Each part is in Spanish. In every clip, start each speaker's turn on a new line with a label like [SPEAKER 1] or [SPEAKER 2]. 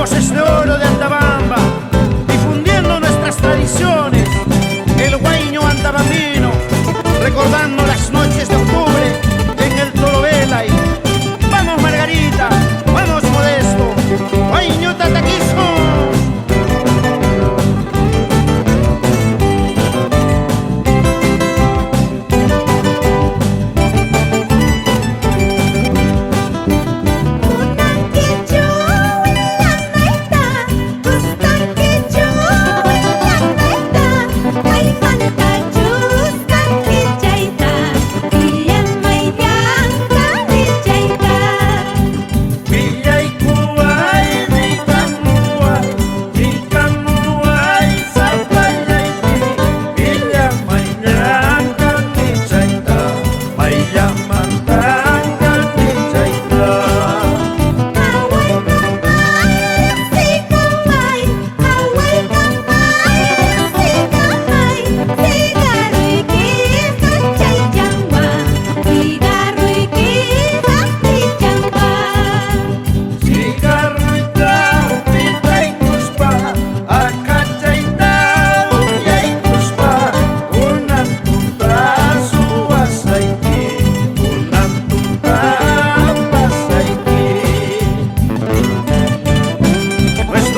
[SPEAKER 1] voces de oro de Antabamba, difundiendo nuestras tradiciones. El huayño andabambino, recordando las noches de octubre en el Toro Vela. Y vamos Margarita, vamos Modesto, huayño tataquismo.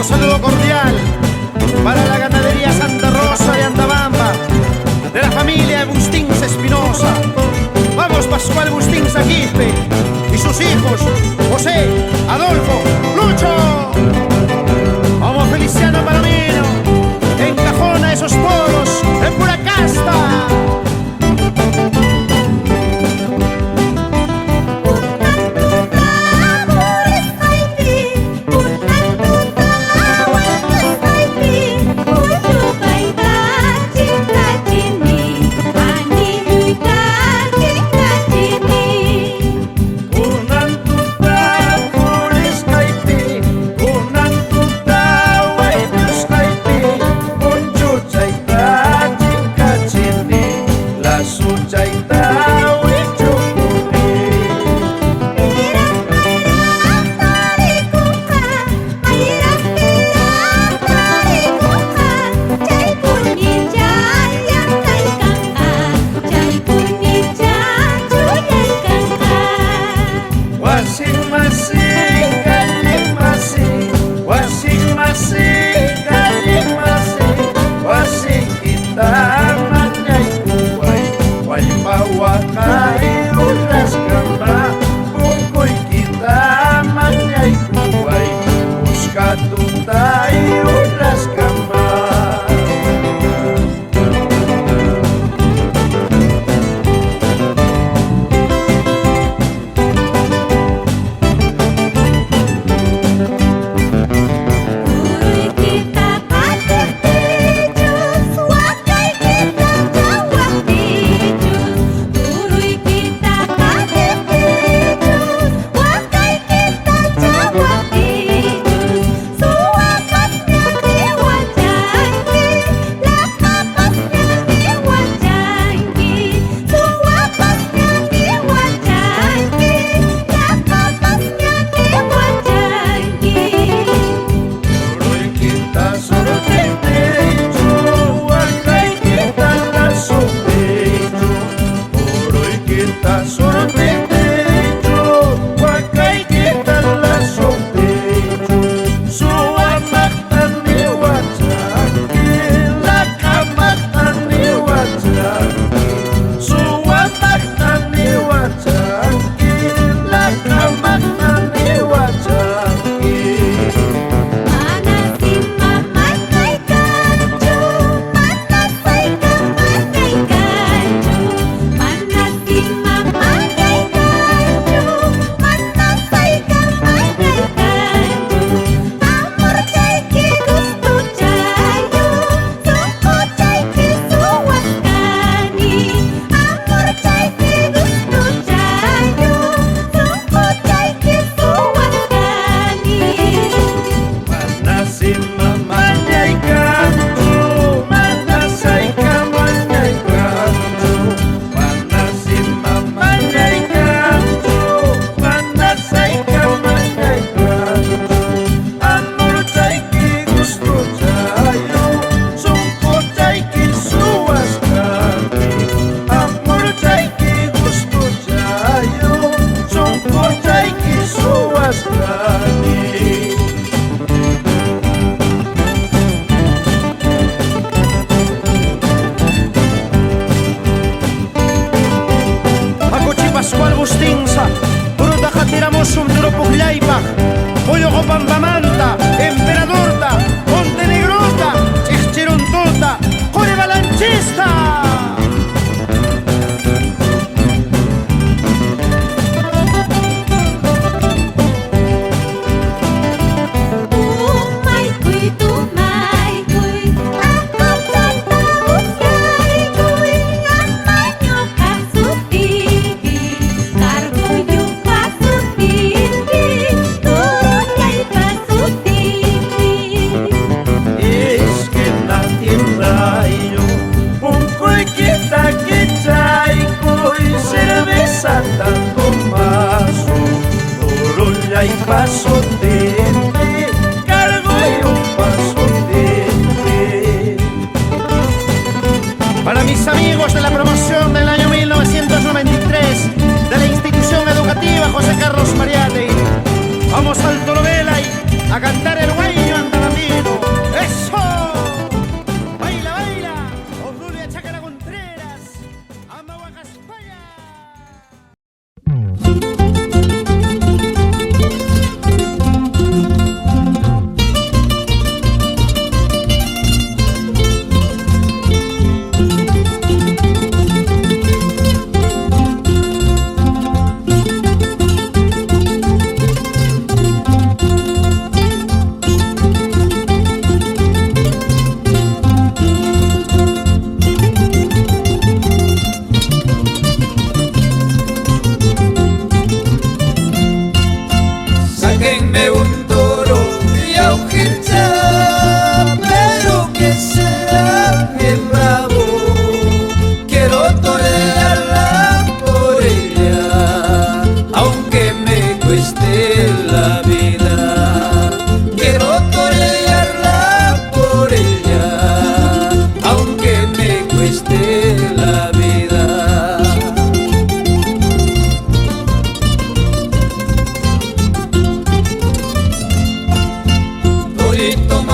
[SPEAKER 1] Saludo cordial para la ganadería Santa Rosa de Antabamba, de la familia Bustins Espinosa. Vamos Pascual Bustins Aguirre y sus hijos José, Adolfo, Lucho. Vamos Feliciano Palomino, encajona esos toros en pura casta.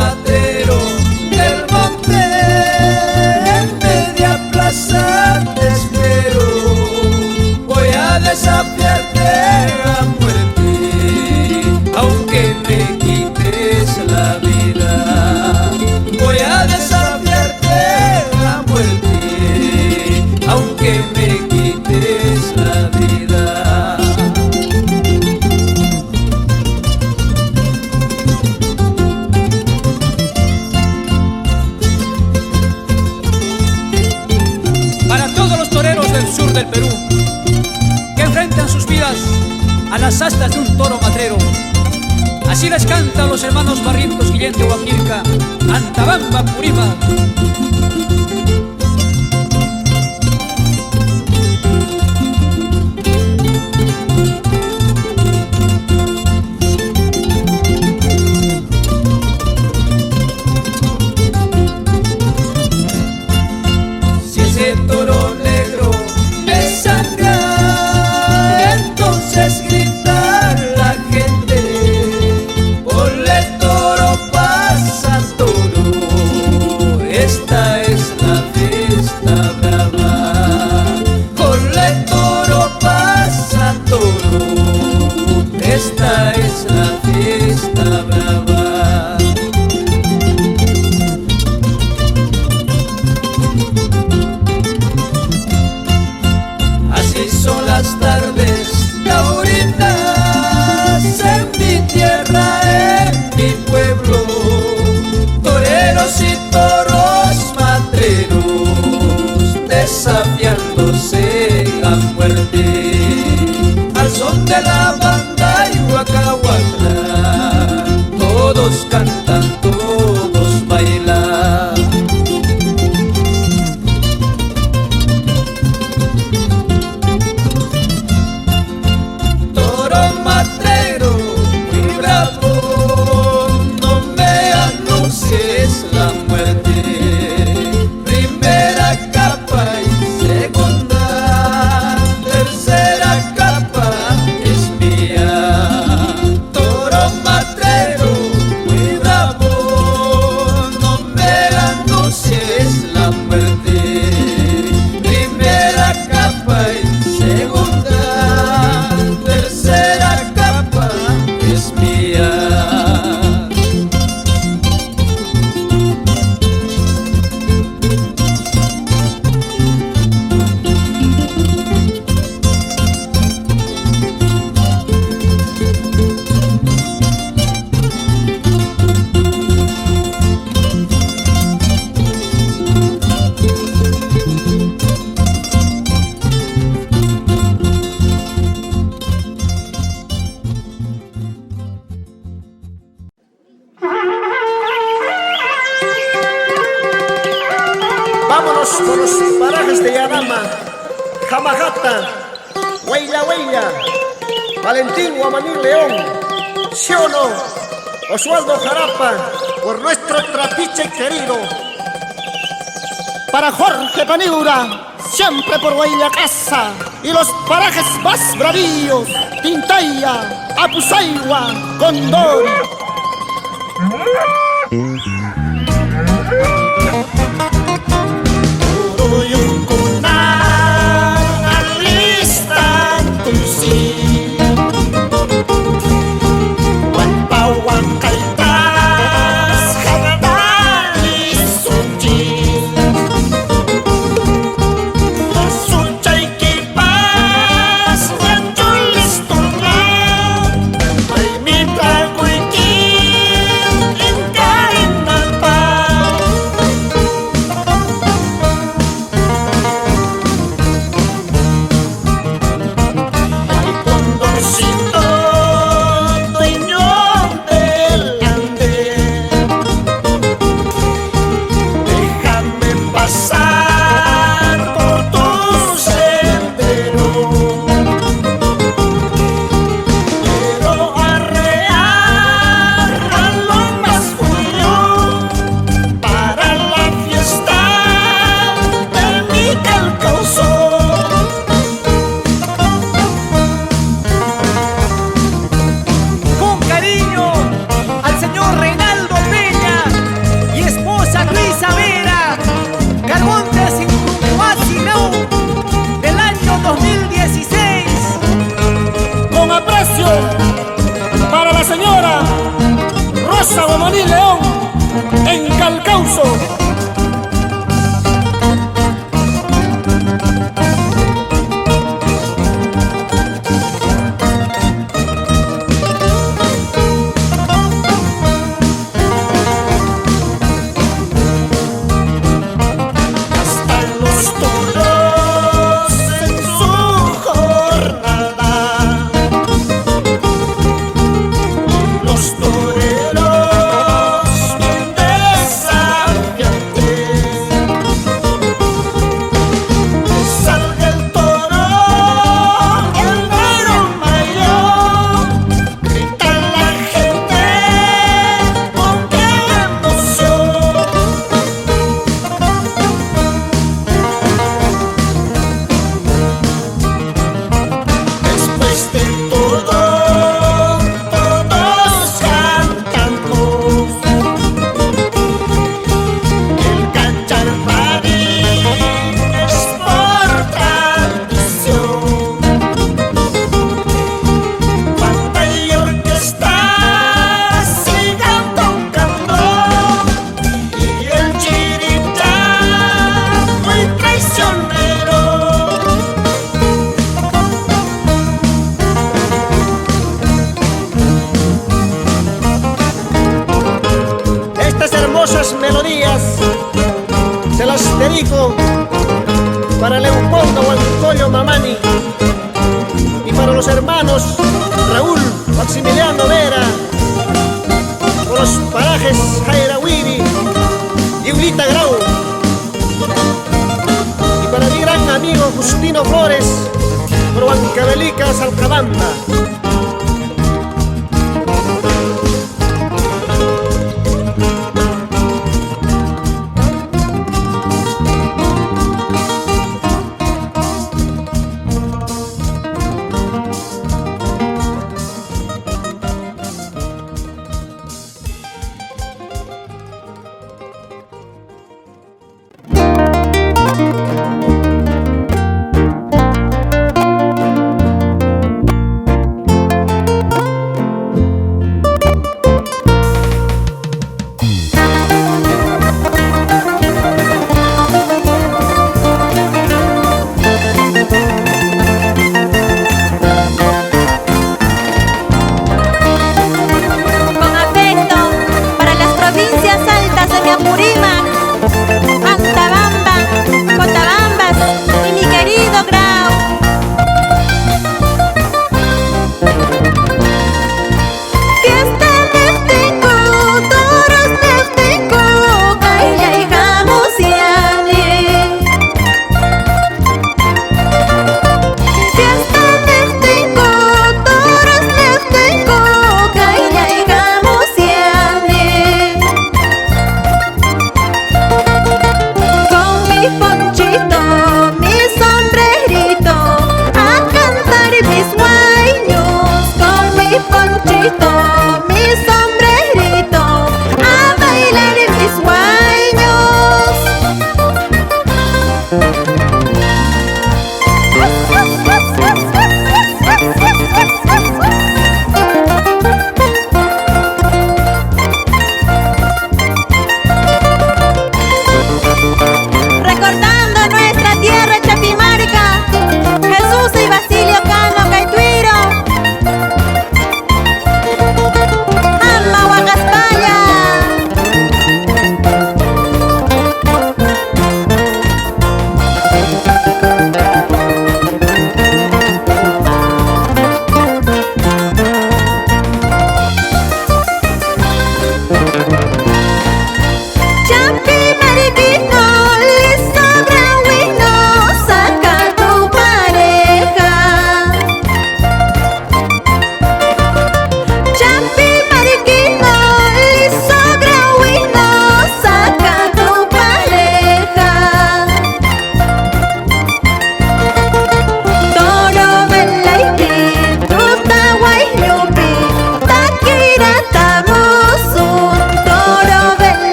[SPEAKER 2] matrero del monte, en media plaza te espero. Voy a desafiarte a muerte, aunque me quites la vida. Voy a desafiarte a muerte, aunque me quites la vida. Para todos los toreros del sur del Perú que enfrentan sus vidas a las astas de un toro matrero, así les cantan los hermanos Barrientos Guillén de Huaquilca, Antabamba, Purima. Si ese toro negro me sangra, entonces grita la gente: ponle toro, pasa toro, esta es la fiesta brava. Ponle toro, pasa toro, esta es la fiesta brava. Así son las tardes taurinas en mi tierra, en mi pueblo. Toreros y toros matreros desafiándose a muerte, al son de la banda y Huacahuacla. Todos cantan, todos bailan. Toro matrero muy bravo, no me anuncies la muerte. Primera capa y segunda, tercera capa es mía. Toro matrero muy bravo, no me anuncies la muerte. Primera capa y segunda, tercera capa es mía.
[SPEAKER 1] Vámonos con los parajes de Yarama, Jamajata, Huella Huella, Valentín Guamaní León, ¿sí o no? Oswaldo Jarapa, por nuestro trapiche querido. Para Jorge Paniura, siempre por Huella Casa, y los parajes más bravíos, Tintaya, Apusaigua, Condor.
[SPEAKER 3] Mitra Kuikin, Inkarin Maní León en Calcauso.
[SPEAKER 1] Melodías se las dedico para Leopoldo Huancoyo Mamani y para los hermanos Raúl Maximiliano Vera, por los parajes Jairawiri y Ulita Grau, y para mi gran amigo Justino Flores por Huancavelica, Salcabamba.